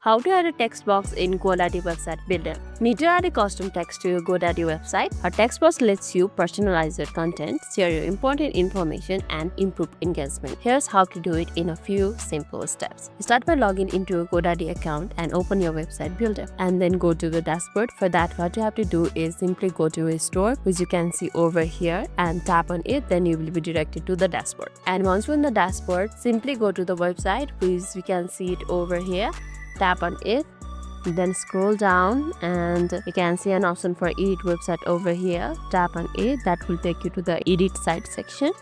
How to add a text box in GoDaddy website builder. Need to add a custom text to your GoDaddy website? A text box lets you personalize your content, share your important information, and improve engagement. Here's how to do it in a few simple steps. Start by logging into a GoDaddy account and open your website builder. And then go to the dashboard. For that, what you have to do is simply go to a store, which you can see over here, and tap on it. Then you will be directed to the dashboard. And once you're in the dashboard, simply go to the website, which you can see it over here. Tap on it, then scroll down and you can see an option for edit website over here. Tap on it. That will take you to the edit site section,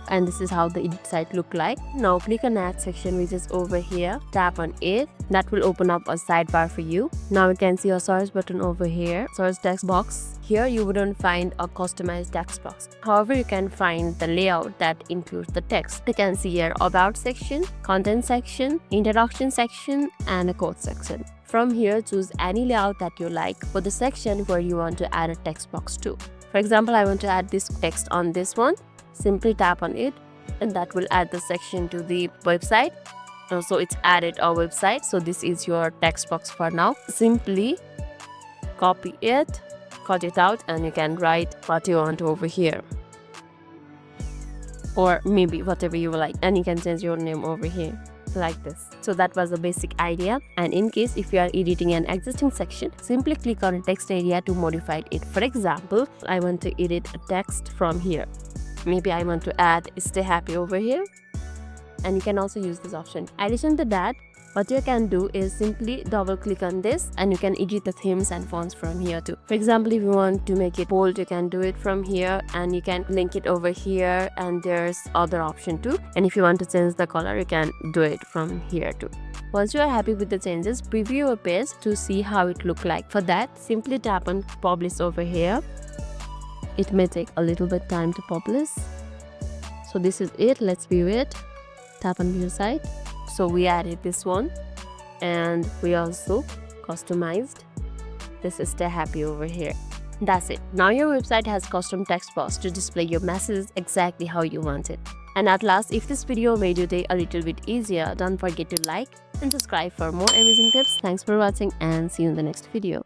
and this is how the edit site look like. Now click on add section, which is over here. Tap on it. That will open up a sidebar for you. Now you can see a search button over here, search text box. Here you wouldn't find a customized text box. However, you can find the layout that includes the text. You can see here about section, content section, introduction section, and a code section. From here, choose any layout that you like for the section where you want to add a text box to. For example, I want to add this text on this one. Simply tap on it, and that will add the section to the website. So it's added our website. So this is your text box for now. Simply copy it, cut it out, and you can write what you want over here, or maybe whatever you like, and you can change your name over here like this. So that was the basic idea. And in case if you are editing an existing section, simply click on a text area to modify it. For example, I want to edit a text from here. Maybe I want to add stay happy over here, and you can also use this option. In addition to that, what you can do is simply double click on this, and you can edit the themes and fonts from here too. For example, if you want to make it bold, you can do it from here, and you can link it over here, and there's other option too. And if you want to change the color, you can do it from here too. Once you are happy with the changes, preview your page to see how it look like. For that, simply tap on publish over here. It may take a little bit time to publish. So this is it. Let's view it. Tap on view site. So we added this one, and we also customized this stay happy over here. That's it. Now your website has custom text box to display your messages exactly how you want it. And at last, if this video made your day a little bit easier, don't forget to like and subscribe for more amazing tips. Thanks for watching, and see you in the next video.